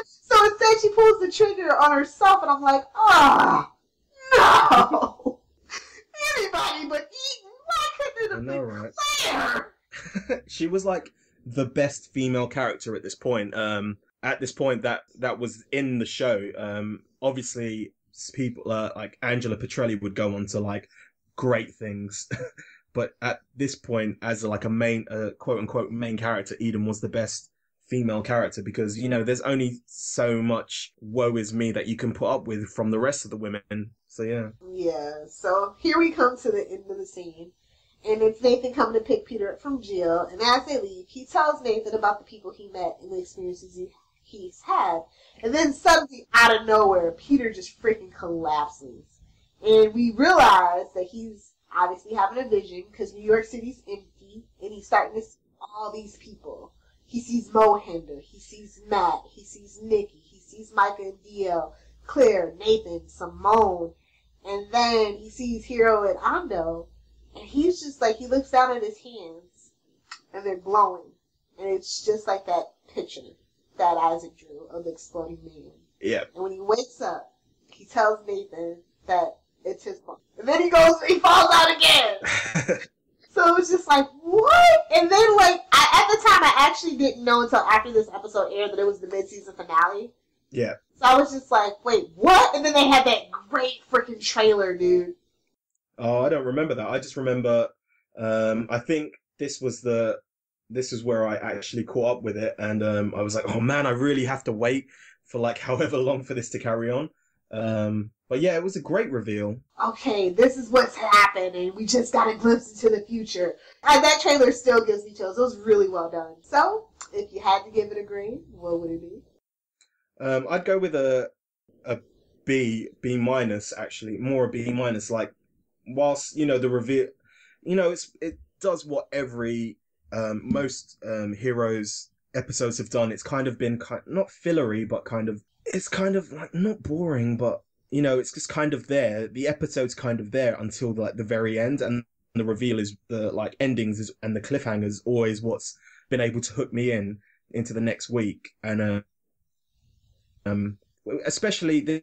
So instead she pulls the trigger on herself, and I'm like, no! Anybody but Eden, why couldn't it have been Claire? She was like the best female character at this point. At this point that was in the show. Obviously people like Angela Petrelli would go on to like great things. But at this point, as like a main quote unquote main character, Eden was the best female character, because there's only so much woe is me that you can put up with from the rest of the women. So yeah. So here we come to the end of the scene, And it's Nathan coming to pick Peter up from jail. And as they leave, he tells Nathan about the people he met and the experiences he's had. And then suddenly, out of nowhere, Peter just freaking collapses. And we realize that he's obviously having a vision because New York City's empty. And he's starting to see all these people. He sees Mohinder. He sees Matt. He sees Nikki. He sees Micah and DL, Claire, Nathan, Simone. And then he sees Hiro and Ando. And he's just like, he looks down at his hands, and they're glowing. And it's just like that picture that Isaac drew of the exploding man. Yeah. And when he wakes up, he tells Nathan that it's his fault. And then he falls out again. So it was just like, what? And then, like, at the time, I actually didn't know until after this episode aired that it was the mid-season finale. Yeah. So I was just like, wait, what? And then they had that great freaking trailer, dude. Oh, I don't remember that. I just remember, I think this was where I actually caught up with it, and I was like, oh man, I really have to wait for like however long for this to carry on. But yeah, it was a great reveal. Okay, this is what's happening. We just got a glimpse into the future. And that trailer still gives me chills. It was really well done. So, if you had to give it a grade, what would it be? I'd go with a B minus, actually, more a B minus. Like, whilst the reveal, it does what every most Heroes episodes have done. It's kind of been not fillery, but it's kind of like not boring, but it's just kind of there. The episode's kind of there until like the very end, and the reveal is the like endings and the cliffhangers always what's been able to hook me into the next week. And especially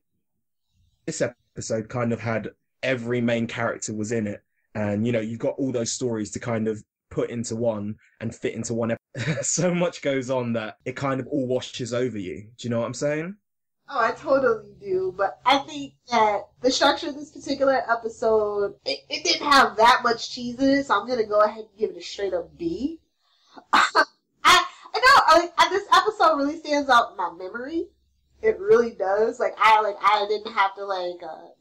this episode kind of had every main character was in it, and you've got all those stories to kind of put into one and fit into one episode. So much goes on that it kind of all washes over you. Do you know what I'm saying? Oh, I totally do, but I think that the structure of this particular episode, it didn't have that much cheese in it, so I'm gonna go ahead and give it a straight up B. I know, this episode really stands out in my memory. It really does. I didn't have to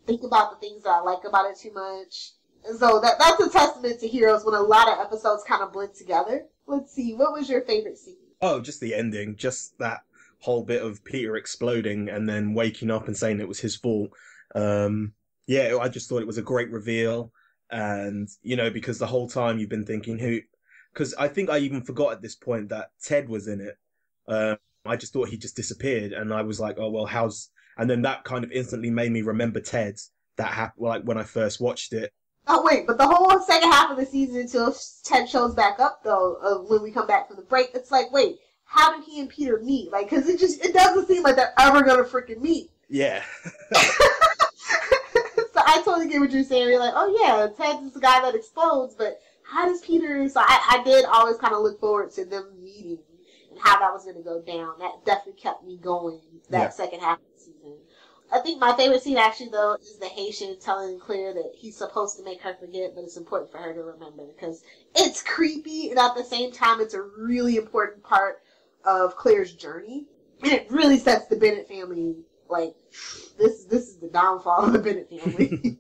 think about the things that I like about it too much. And so that's a testament to Heroes when a lot of episodes kind of blend together. Let's see, what was your favorite scene? Oh, just the ending, just that whole bit of Peter exploding and then waking up and saying it was his fault. Yeah, I just thought it was a great reveal. And, because the whole time you've been thinking because I think I even forgot at this point that Ted was in it. I just thought he just disappeared, and I was like, oh, well, and then that kind of instantly made me remember Ted. That happened, like, when I first watched it. Oh, wait, but the whole second half of the season until Ted shows back up, though, when we come back from the break, it's like, wait, how did he and Peter meet? Like, because it doesn't seem like they're ever going to freaking meet. Yeah. So I totally get what you're saying. You're like, oh, yeah, Ted is the guy that explodes, but how does Peter... So I did always kind of look forward to them meeting and how that was going to go down. That definitely kept me going that second half of the season. I think my favorite scene, actually, though, is the Haitian telling Claire that he's supposed to make her forget, but it's important for her to remember, because it's creepy, and at the same time, it's a really important part of Claire's journey. And it really sets the Bennett family, like, this is the downfall of the Bennett family.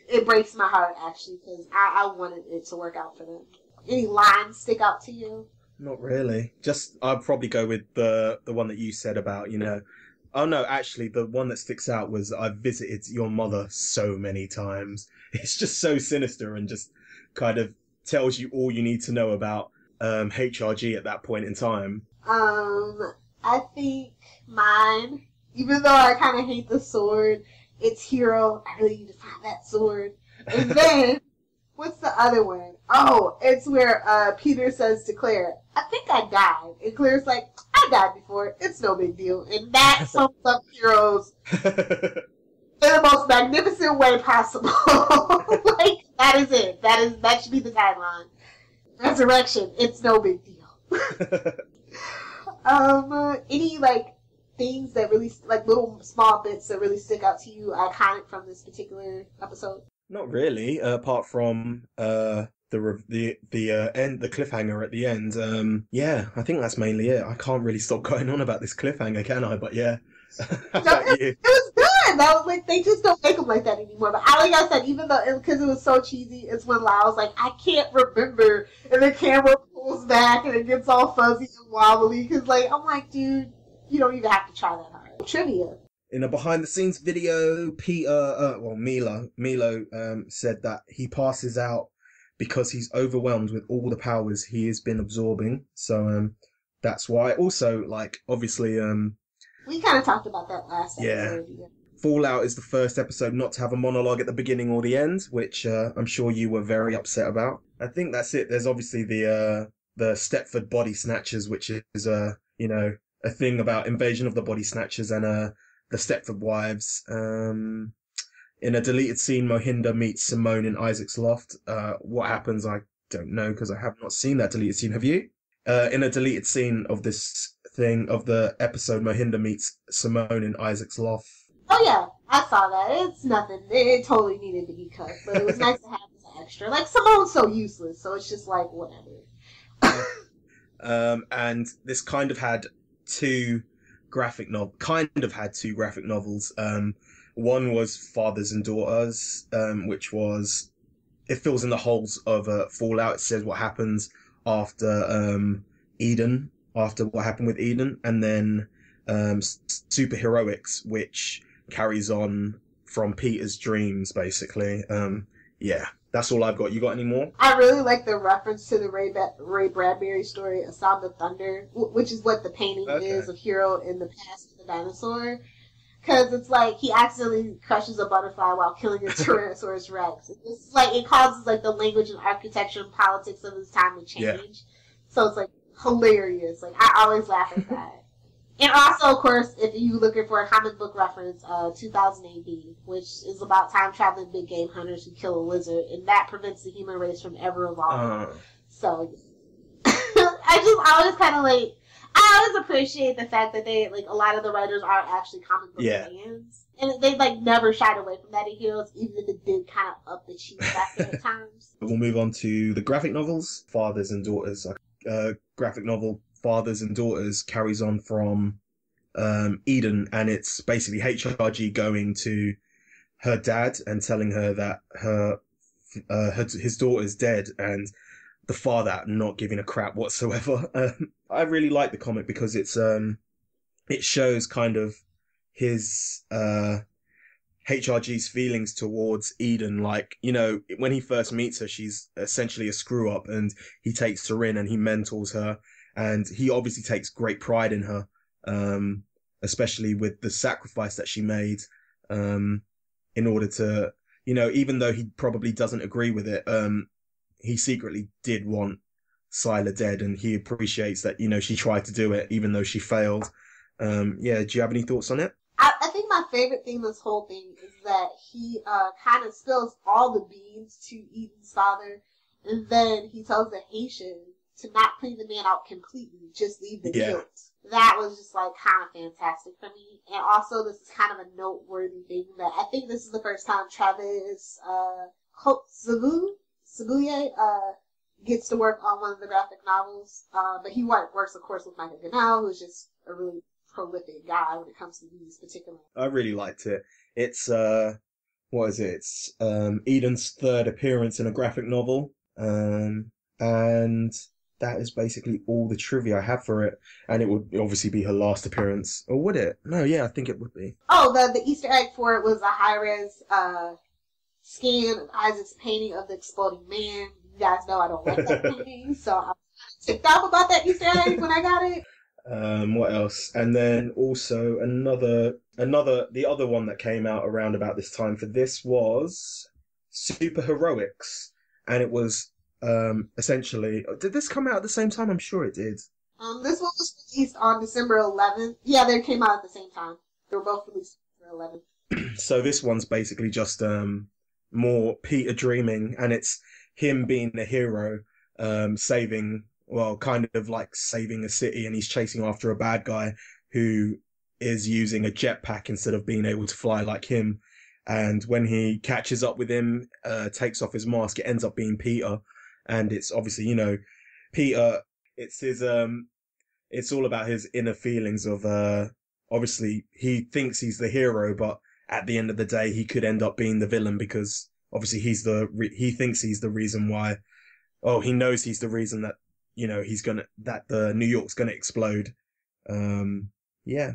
It breaks my heart, actually, because I wanted it to work out for them. Any lines stick out to you? Not really. Just, I'd probably go with the one that you said about, Oh no, actually, the one that sticks out was I've visited your mother so many times. It's just so sinister and just kind of tells you all you need to know about HRG at that point in time. I think mine, even though I kind of hate the sword, it's Hiro. I really need to find that sword. And then, what's the other one? Oh, it's where Peter says to Claire, I think I died. And Claire's like, I died before. It's no big deal. And that sums up Heroes in the most magnificent way possible. Like, that is it. That should be the tagline. Resurrection. It's no big deal. Any, things that really, little small bits that really stick out to you, iconic from this particular episode? Not really, apart from the end, the cliffhanger at the end. Yeah, I think that's mainly it. I can't really stop going on about this cliffhanger, can I? But yeah. It was good. fun. That was like, they just don't make them like that anymore. But like I said, even though, because it was so cheesy, it's when I was like, I can't remember. And the camera pulls back and it gets all fuzzy and wobbly. Because, like, I'm like, dude, you don't even have to try that hard. Trivia. In a behind-the-scenes video, Milo said that he passes out because he's overwhelmed with all the powers he has been absorbing. So that's why. Also, like, obviously, we kind of talked about that last episode. Yeah. Fallout is the first episode not to have a monologue at the beginning or the end, which I'm sure you were very upset about. I think that's it. There's obviously the Stepford body snatchers, which is a thing about invasion of the body snatchers and the Stepford wives. In a deleted scene, Mohinder meets Simone in Isaac's loft. What happens, I don't know, because I have not seen that deleted scene. Have you? In a deleted scene of this thing, of the episode, Mohinder meets Simone in Isaac's loft. Oh yeah, I saw that. It's nothing. It totally needed to be cut, but it was nice to have this extra. Like, Simone's so useless, so it's just like, whatever. And this kind of had two graphic novels. One was Fathers and Daughters, which was, it fills in the holes of Fallout. It says what happens after Eden, after what happened with Eden, and then Superheroics, which carries on from Peter's dreams, basically. Yeah, that's all I've got. You got any more? I really like the reference to the Ray Bradbury story, A Sound of Thunder, which is what the painting is of Hiro in the past of the dinosaur. Because it's like he accidentally crushes a butterfly while killing a Tyrannosaurus Rex. It's like, it causes like the language and architecture and politics of his time to change. Yeah. So it's like hilarious. Like, I always laugh at that. And also, of course, if you're looking for a comic book reference, 2000 AD, which is about time-traveling big game hunters who kill a lizard, and that prevents the human race from ever evolving. So, I always kind of like, I always appreciate the fact that they, like, a lot of the writers are actually comic book fans. And they, like, never shied away from that in Heroes, even if it did kind of up the cheese factor at times. We'll move on to the graphic novels, Fathers and Daughters. Graphic novel Fathers and Daughters carries on from Eden, and it's basically HRG going to her dad and telling her that his daughter's dead, and the father not giving a crap whatsoever. I really like the comic because it shows kind of his HRG's feelings towards Eden. Like, when he first meets her, she's essentially a screw up, and he takes her in and he mentors her. And he obviously takes great pride in her, especially with the sacrifice that she made in order to, even though he probably doesn't agree with it, he secretly did want Sylar dead, and he appreciates that, she tried to do it, even though she failed. Do you have any thoughts on it? I think my favorite thing in this whole thing is that he kind of spills all the beans to Eden's father, and then he tells the Haitian to not clean the man out completely, just leave the guilt. That was just like kind of fantastic for me. And also, this is kind of a noteworthy thing that I think this is the first time Travis Sabuye gets to work on one of the graphic novels. But he works, of course, with Michael Ganell, who's just a really prolific guy when it comes to these particular. I really liked it. It's what is it? It's Eden's third appearance in a graphic novel, and that is basically all the trivia I have for it. And it would obviously be her last appearance. Or would it? No, yeah, I think it would be. Oh, the Easter egg for it was a high-res scan of Isaac's painting of the exploding man. You guys know I don't like that painting, so I was ticked off about that Easter egg when I got it. What else? And then also the other one that came out around about this time for this was Superheroics. And it was essentially, did this come out at the same time? I'm sure it did. This one was released on December 11th. Yeah, they came out at the same time. They were both released on December 11th. So this one's basically just more Peter dreaming, and it's him being the hero, saving a city, and he's chasing after a bad guy who is using a jetpack instead of being able to fly like him. And when he catches up with him, takes off his mask, it ends up being Peter. And it's obviously, Peter, it's his, it's all about his inner feelings of, obviously he thinks he's the hero, but at the end of the day, he could end up being the villain because obviously he thinks he's the reason why. Oh, he knows he's the reason that, that the New York's gonna explode. Yeah.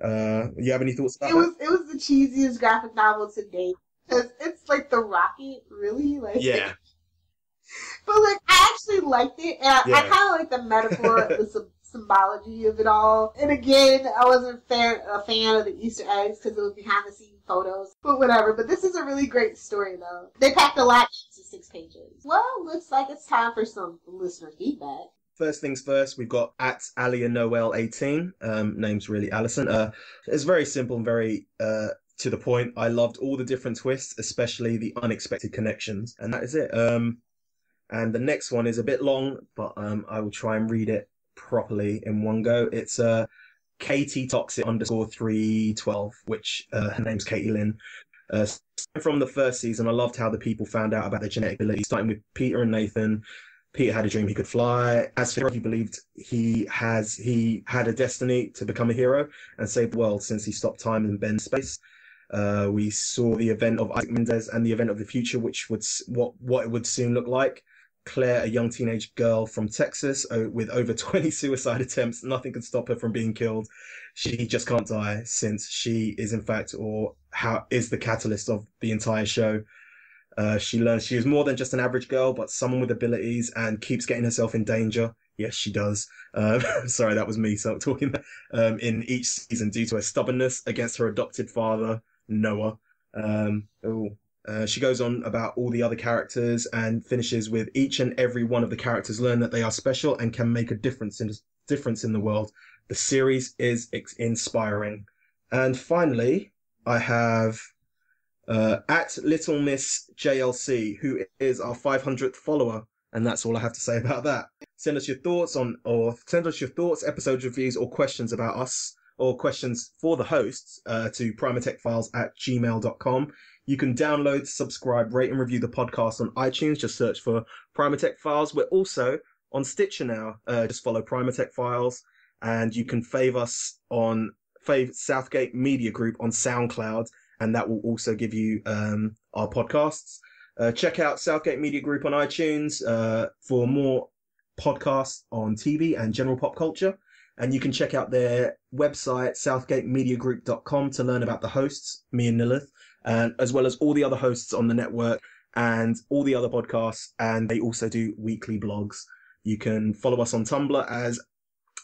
You have any thoughts about that? It was the cheesiest graphic novel to date. Because it's like the rocket, really? Like, yeah. But like, I actually liked it, and I kind of like the metaphor, the symbology of it all. And again, I wasn't a fan of the Easter eggs because it was behind the scenes photos, but whatever. But this is a really great story, though. They packed a lot into 6 pages. Well, looks like it's time for some listener feedback. First things first, we've got at AliaNoel18. Name's really Alison. It's very simple and very to the point. I loved all the different twists, especially the unexpected connections, and that is it. And the next one is a bit long, but I will try and read it properly in one go. It's KT_312, which her name's Katie Lynn. From the first season, I loved how the people found out about their genetic abilities, starting with Peter and Nathan. Peter had a dream he could fly. As for Hiro, he believed he had a destiny to become a hero and save the world since he stopped time and bend space. We saw the event of Isaac Mendez and the event of the future, which would what it would soon look like. Claire, a young teenage girl from Texas with over 20 suicide attempts, nothing could stop her from being killed. She just can't die since she is in fact, is the catalyst of the entire show. She learns she is more than just an average girl, but someone with abilities and keeps getting herself in danger. Yes, she does. Sorry, that was me talking in each season due to her stubbornness against her adopted father, Noah. She goes on about all the other characters and finishes with each and every one of the characters learn that they are special and can make a difference in the world. The series is inspiring. And finally, I have at Little Miss JLC, who is our 500th follower, and that's all I have to say about that. Send us your thoughts episode reviews, or questions about us, or questions for the hosts to primatechfiles@gmail.com. You can download, subscribe, rate, and review the podcast on iTunes. Just search for Primatech Files. We're also on Stitcher now. Just follow Primatech Files, and you can fave Southgate Media Group on SoundCloud, and that will also give you our podcasts. Check out Southgate Media Group on iTunes for more podcasts on TV and general pop culture. And you can check out their website, southgatemediagroup.com, to learn about the hosts, me and Lilith, and as well as all the other hosts on the network and all the other podcasts. And they also do weekly blogs. You can follow us on Tumblr, as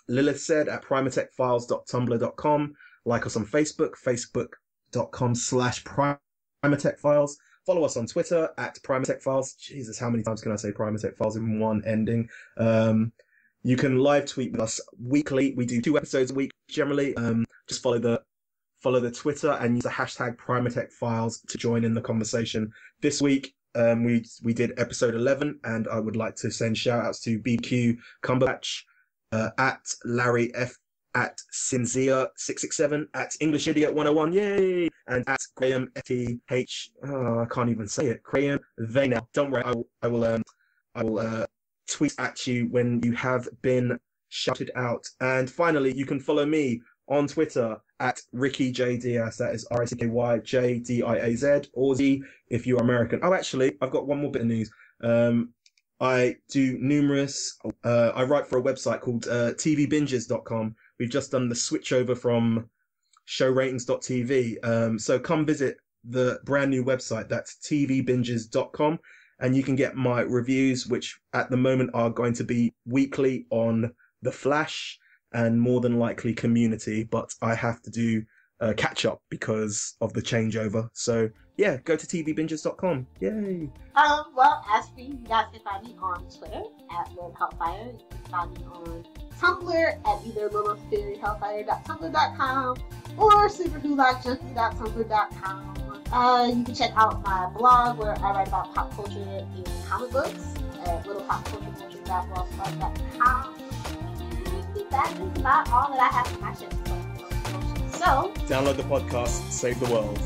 Lilith said, at primatechfiles.tumblr.com. Like us on Facebook, facebook.com/primatechfiles. Follow us on Twitter at primatechfiles. Jesus, how many times can I say Primatech Files in one ending? You can live tweet with us weekly. We do 2 episodes a week generally. Just follow the Twitter and use the hashtag Primatech Files to join in the conversation. This week, we did episode 11, and I would like to send shout outs to BQ Cumberbatch, at Larry F, at Sincere667, at English Idiot 101, yay! And at Graham FTH, I can't even say it, Graham Vayner. Don't worry, I will tweet at you when you have been shouted out. And finally, you can follow me on Twitter at Ricky J Diaz. That is RICKYJDIAZ, or Z if you're American. Oh, actually, I've got one more bit of news. I do numerous. I write for a website called tvbinges.com. We've just done the switch over from showratings.tv. So come visit the brand new website. That's tvbinges.com. And you can get my reviews, which at the moment are going to be weekly on The Flash and more than likely Community. But I have to do catch up because of the changeover. So yeah, go to tvbinges.com. Yay! Well, as for you guys can find me on Twitter at Lord Hellfire. You can find me on Tumblr at either littlefairyhellfire.tumblr.com or superwholockjunkie.tumblr.com. You can check out my blog where I write about pop culture and comic books at littlepopculture.blogspot.com. That is about all that I have for my show. So, download the podcast, save the world.